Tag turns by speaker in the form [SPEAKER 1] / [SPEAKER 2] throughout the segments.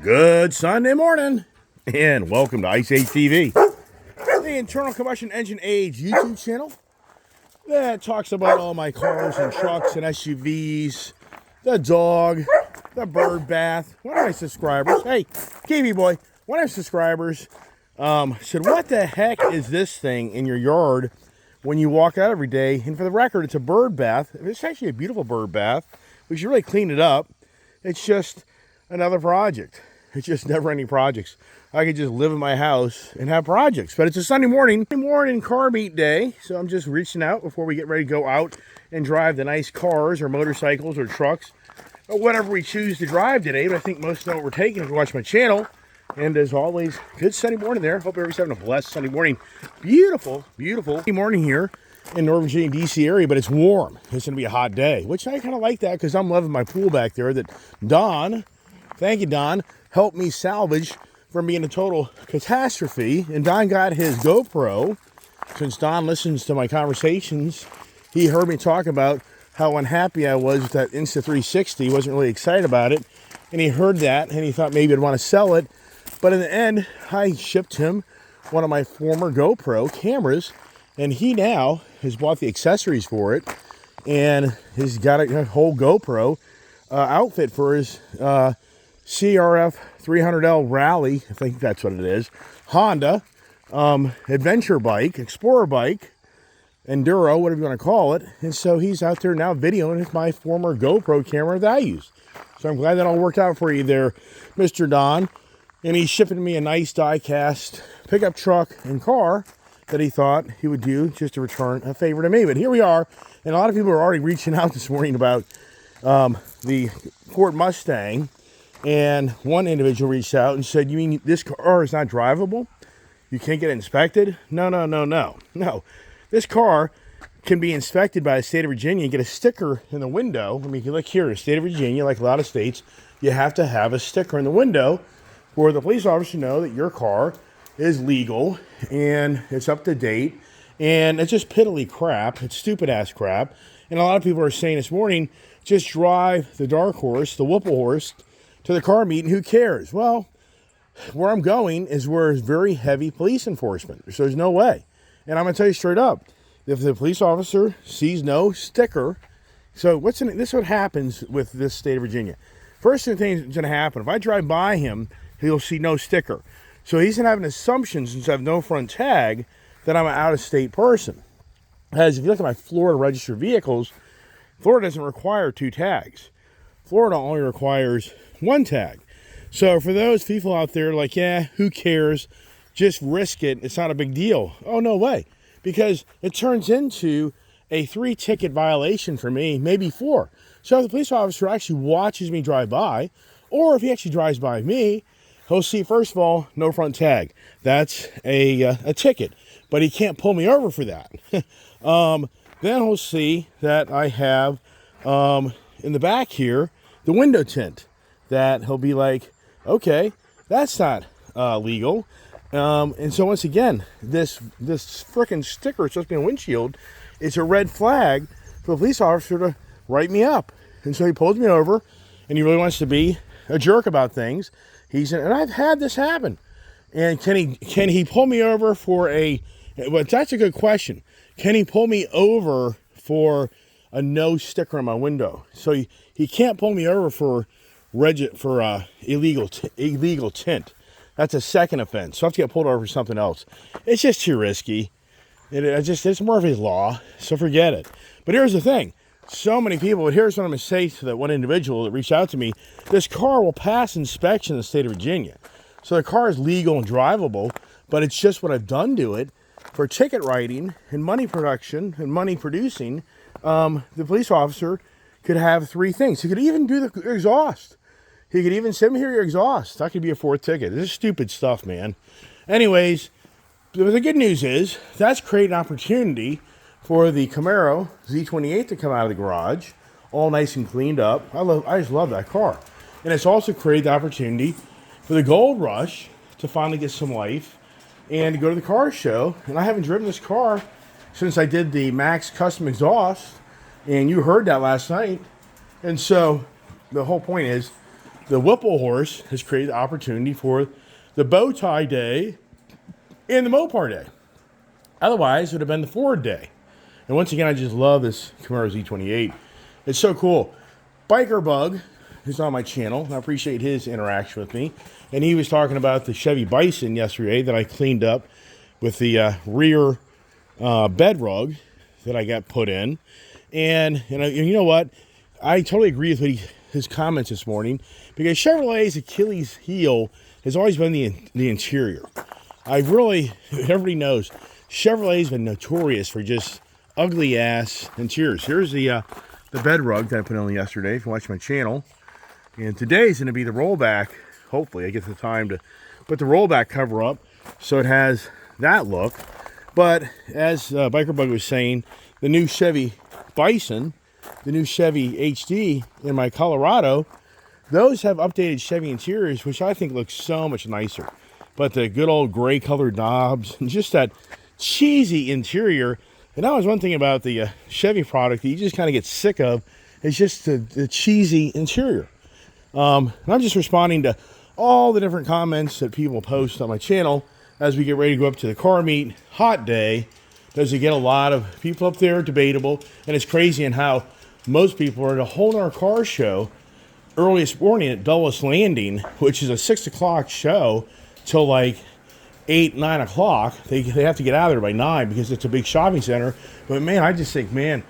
[SPEAKER 1] Good Sunday morning, and welcome to Ice Age TV, the internal combustion engine age YouTube channel that talks about all my cars and trucks and SUVs, the dog, the bird bath. One of my subscribers, hey, KB boy, one of my subscribers said, what the heck is this thing in your yard when you walk out every day? And for the record, it's a bird bath. It's actually a beautiful bird bath. We should really clean it up. It's just another project. It's just never any projects. I could just live in my house and have projects. But it's a Sunday morning car meet day. So I'm just reaching out before we get ready to go out and drive the nice cars or motorcycles or trucks or whatever we choose to drive today. But I think most know what we're taking if you watch my channel. And as always, good Sunday morning there. Hope everybody's having a blessed Sunday morning. Beautiful, beautiful morning here in Northern Virginia, D.C. area, but it's warm. It's going to be a hot day, which I kind of like that because I'm loving my pool back there that Don, thank you, Don, helped me salvage from being a total catastrophe. And Don got his GoPro. Since Don listens to my conversations, he heard me talk about how unhappy I was with that Insta360. He wasn't really excited about it. And he heard that, and he thought maybe I'd want to sell it. But in the end, I shipped him one of my former GoPro cameras, and he now has bought the accessories for it, and he's got a whole GoPro outfit for his CRF 300L Rally, I think that's what it is, Honda adventure bike, explorer bike, enduro, whatever you want to call it. And so he's out there now videoing with my former GoPro camera that I used. So I'm glad that all worked out for you there, Mr. Don. And he's shipping me a nice die-cast pickup truck and car that he thought he would do just to return a favor to me. But here we are, and a lot of people are already reaching out this morning about the Ford Mustang. And one individual reached out and said, you mean this car is not drivable? You can't get it inspected? No. This car can be inspected by the state of Virginia and get a sticker in the window. I mean, you look here in the state of Virginia, like a lot of states, you have to have a sticker in the window for the police officer to know that your car is legal and it's up to date. And it's just piddly crap. It's stupid ass crap. And a lot of people are saying this morning, just drive the dark horse, the Whipple horse, to the car meet and who cares? Well, where I'm going is where there's very heavy police enforcement. So there's no way. And I'm going to tell you straight up, if the police officer sees no sticker, so this is what happens with this state of Virginia. First thing that's going to happen, if I drive by him, he'll see no sticker. So he's going to have an assumption, since I have no front tag, that I'm an out-of-state person. As if you look at my Florida registered vehicles, Florida doesn't require 2 tags. Florida only requires 1 tag. So for those people out there like, yeah, who cares? Just risk it. It's not a big deal. Oh, no way. Because it turns into a 3-ticket violation for me, maybe 4. So if the police officer actually watches me drive by, or if he actually drives by me, he'll see, first of all, no front tag. That's a ticket. But he can't pull me over for that. Then he'll see that I have, in the back here, the window tint. That he'll be like, okay, that's not legal. And so once again, this frickin' sticker, it's supposed to be on windshield, it's a red flag for the police officer to write me up. And so he pulls me over, and he really wants to be a jerk about things. And I've had this happen. And can he pull me over for well, that's a good question. Can he pull me over for a no sticker on my window? So he can't pull me over for illegal tint. That's a second offense. So I have to get pulled over for something else. It's just too risky. It's more of a law, so forget it. But here's the thing. So many people, here's what I'm going to say to that one individual that reached out to me. This car will pass inspection in the state of Virginia. So the car is legal and drivable, but it's just what I've done to it for ticket writing and money production and money producing. The police officer could have 3 things. He could even do the exhaust. He could even send me here your exhaust. That could be a 4th ticket. This is stupid stuff, man. Anyways, the good news is that's created an opportunity for the Camaro Z28 to come out of the garage, all nice and cleaned up. I just love that car. And it's also created the opportunity for the Gold Rush to finally get some life and to go to the car show. And I haven't driven this car since I did the Max Custom Exhaust, and you heard that last night. And so the whole point is the Whipple horse has created the opportunity for the bow tie day and the Mopar day. Otherwise, it would have been the Ford day. And once again, I just love this Camaro Z28. It's so cool. Biker Bug, who's on my channel, and I appreciate his interaction with me. And he was talking about the Chevy Bison yesterday that I cleaned up with the rear bed rug that I got put in. And you know what? I totally agree with his comments this morning, because Chevrolet's Achilles heel has always been the interior. Everybody knows Chevrolet's been notorious for just ugly ass interiors. Here's the bed rug that I put on yesterday, if you watch my channel. And today's going to be the rollback. Hopefully I get the time to put the rollback cover up so it has that look. But as Biker Bug was saying, the new Chevy Bison, the new Chevy HD in my Colorado, those have updated Chevy interiors, which I think looks so much nicer. But the good old gray colored knobs and just that cheesy interior. And that was one thing about the Chevy product that you just kind of get sick of, is just the cheesy interior. And I'm just responding to all the different comments that people post on my channel as we get ready to go up to the car meet. Hot day. Does it get a lot of people up there? Debatable. And it's crazy in how most people are at a whole nother car show earliest morning at Dulles Landing, which is a 6 o'clock show, till like 8, 9 o'clock. They have to get out of there by 9 because it's a big shopping center. But man, I just think, man,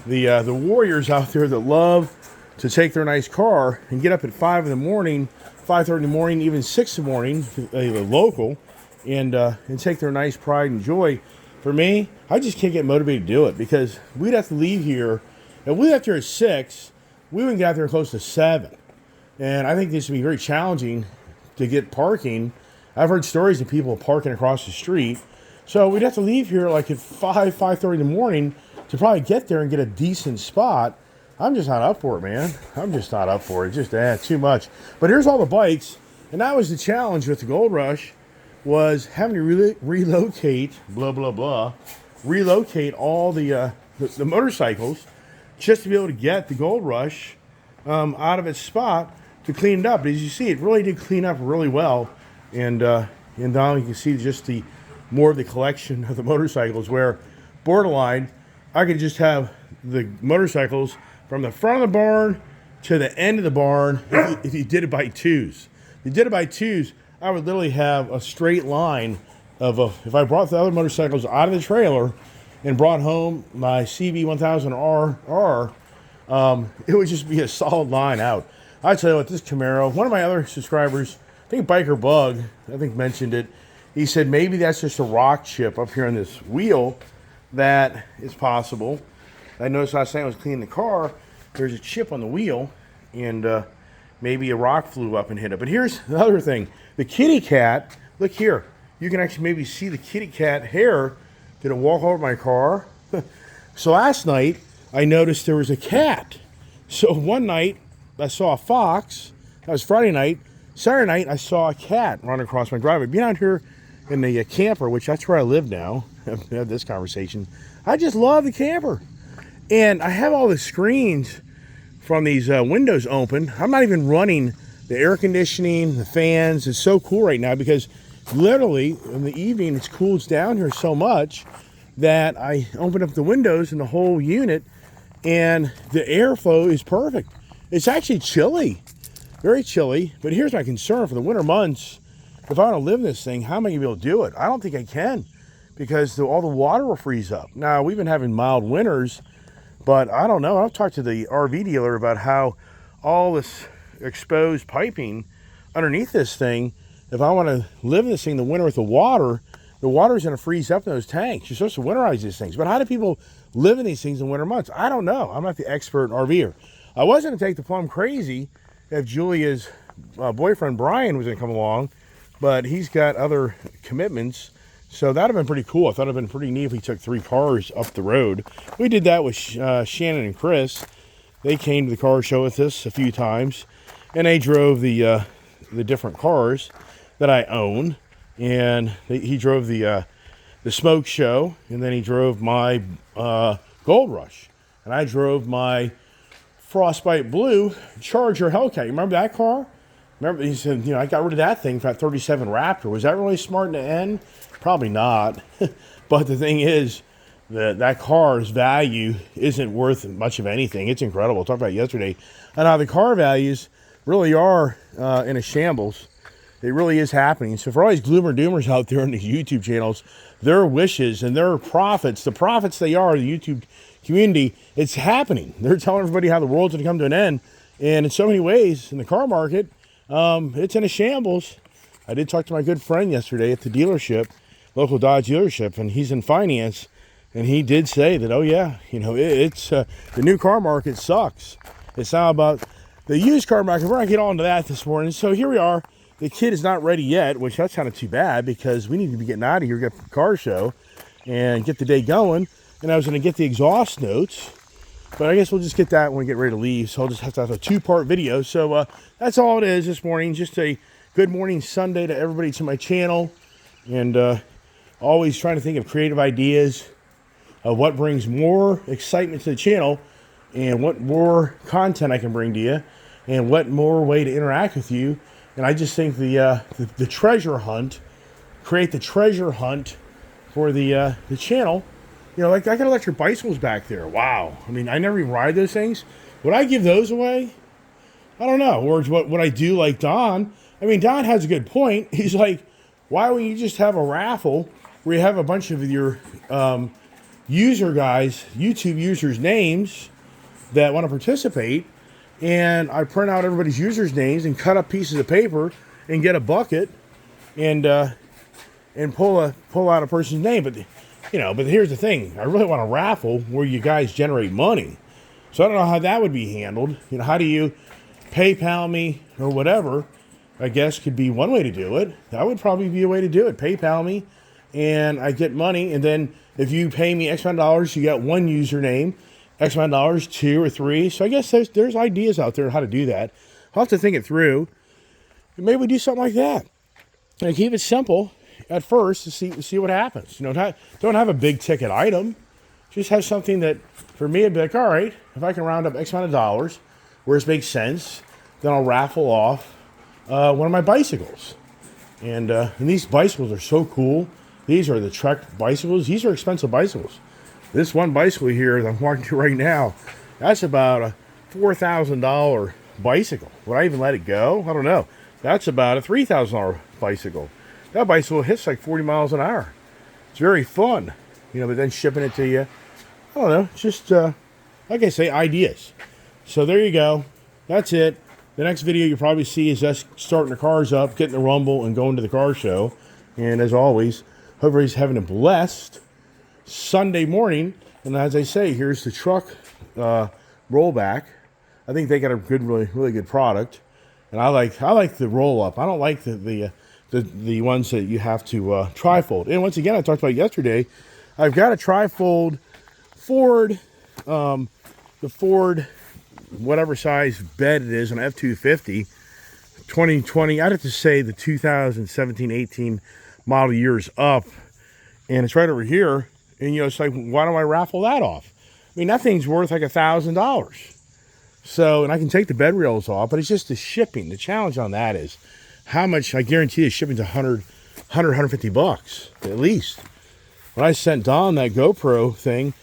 [SPEAKER 1] the warriors out there that love to take their nice car and get up at 5 in the morning, 5:30 in the morning, even 6 in the morning, local, and take their nice pride and joy. For me, I just can't get motivated to do it, because we'd have to leave here. If we left here at 6, we wouldn't get out there close to 7. And I think this would be very challenging to get parking. I've heard stories of people parking across the street. So we'd have to leave here like at 5:30 in the morning to probably get there and get a decent spot. I'm just not up for it, man. I'm just not up for it. Just too much. But here's all the bikes. And that was the challenge with the Gold Rush, was having to relocate, blah, blah, blah, relocate all the motorcycles just to be able to get the Gold Rush out of its spot to clean it up. As you see, it really did clean up really well. And now you can see just more of the collection of the motorcycles, where borderline, I could just have the motorcycles from the front of the barn to the end of the barn if you did it by twos. If you did it by twos, I would literally have a straight line of if I brought the other motorcycles out of the trailer and brought home my CB1000RR, it would just be a solid line out. I tell you what, this Camaro, one of my other subscribers, I think Biker Bug, mentioned it. He said maybe that's just a rock chip up here on this wheel. That is possible. I noticed last time I was cleaning the car, there's a chip on the wheel, and maybe a rock flew up and hit it. But here's the other thing. The kitty cat, look here. You can actually maybe see the kitty cat hair. Did it walk over my car? So last night, I noticed there was a cat. So one night, I saw a fox. That was Friday night. Saturday night, I saw a cat run across my driveway. Being out here in the camper, which that's where I live now, I've had this conversation. I just love the camper. And I have all the screens from these windows open. I'm not even running the air conditioning, the fans. It's so cool right now, because literally in the evening it cools down here so much that I open up the windows in the whole unit, and the airflow is perfect. It's actually chilly, very chilly. But here's my concern for the winter months. If I want to live in this thing, how am I going to be able to do it? I don't think I can, because all the water will freeze up. Now, we've been having mild winters, but I don't know. I've talked to the RV dealer about how all this exposed piping underneath this thing, if I want to live in this thing in the winter with the water's going to freeze up in those tanks. You're supposed to winterize these things. But how do people live in these things in winter months? I don't know. I'm not the expert RVer. I was going to take the plum crazy if Julia's boyfriend Brian was going to come along, but he's got other commitments. So that would have been pretty cool. I thought it would have been pretty neat if we took 3 cars up the road. We did that with Shannon and Chris. They came to the car show with us a few times, and they drove the different cars that I own. And he drove the Smoke Show, and then he drove my Gold Rush, and I drove my Frostbite Blue Charger Hellcat. You remember that car? Remember, he said, I got rid of that thing for that 37 Raptor. Was that really smart in the end? Probably not. But the thing is, that car's value isn't worth much of anything. It's incredible. I talked about it yesterday. And how the car values really are in a shambles. It really is happening. So for all these gloomer doomers out there on these YouTube channels, their wishes and their profits, the profits they are, the YouTube community, it's happening. They're telling everybody how the world's going to come to an end. And in so many ways, in the car market, it's in a shambles. I did talk to my good friend yesterday at the dealership, local Dodge dealership, and he's in finance. And he did say that, oh yeah, it's the new car market sucks. It's now about the used car market. We're going to get on to that this morning. So here we are. The kid is not ready yet, which that's kind of too bad because we need to be getting out of here, get the car show, and get the day going. And I was going to get the exhaust notes, but I guess we'll just get that when we get ready to leave. So I'll just have to have a two-part video. So that's all it is this morning. Just a good morning Sunday to everybody to my channel. And always trying to think of creative ideas of what brings more excitement to the channel and what more content I can bring to you and what more way to interact with you. And I just think the treasure hunt, create the treasure hunt for the channel. Like I got electric bicycles back there. Wow. I mean, I never even ride those things. Would I give those away? I don't know. Or what I do like Don. I mean, Don has a good point. He's like, why wouldn't you just have a raffle where you have a bunch of your user guys, YouTube users' names that want to participate, and I print out everybody's users' names and cut up pieces of paper and get a bucket and pull out a person's name. But but here's the thing: I really want a raffle where you guys generate money. So I don't know how that would be handled. How do you PayPal me or whatever? I guess could be one way to do it. That would probably be a way to do it. PayPal me, and I get money, and then if you pay me X amount of dollars, you get one username. X amount of dollars, 2 or 3. So I guess there's ideas out there on how to do that. I'll have to think it through. And maybe we do something like that. And keep it simple at first to see what happens. Don't have a big ticket item. Just have something that, for me, I'd be like, all right, if I can round up X amount of dollars, where it makes sense, then I'll raffle off one of my bicycles. And these bicycles are so cool. These are the Trek bicycles. These are expensive bicycles. This one bicycle here that I'm walking to right now, that's about a $4,000 bicycle. Would I even let it go? I don't know. That's about a $3,000 bicycle. That bicycle hits like 40 miles an hour. It's very fun. But then shipping it to you, I don't know. Just, like I say, ideas. So there you go. That's it. The next video you'll probably see is us starting the cars up, getting the rumble, and going to the car show. And as always, hope everybody's having a blessed Sunday morning. And as I say, here's the truck rollback. I think they got a good, really good product. And I like the roll up. I don't like the ones that you have to trifold. And once again, I talked about it yesterday. I've got a trifold Ford, the Ford, whatever size bed it is, an F-250, 2020. I'd have to say the 2017-18 model years up. And it's right over here. And, it's like, why don't I raffle that off? I mean, that thing's worth like $1,000. So, and I can take the bed rails off, but it's just the shipping. The challenge on that is how much, I guarantee you, shipping's $150 at least. When I sent Don that GoPro thing,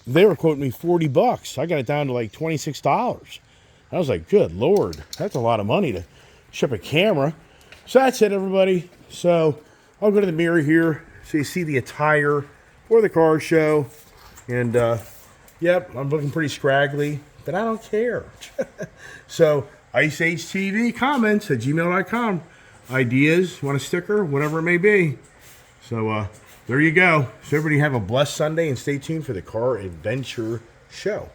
[SPEAKER 1] they were quoting me $40. I got it down to like $26. I was like, good Lord, that's a lot of money to ship a camera. So that's it, everybody. So I'll go to the mirror here so you see the attire for the car show. And, yep, I'm looking pretty scraggly, but I don't care. So, Ice Age TV comments at gmail.com. Ideas, want a sticker, whatever it may be. So, there you go. So, everybody have a blessed Sunday and stay tuned for the Car Adventure Show.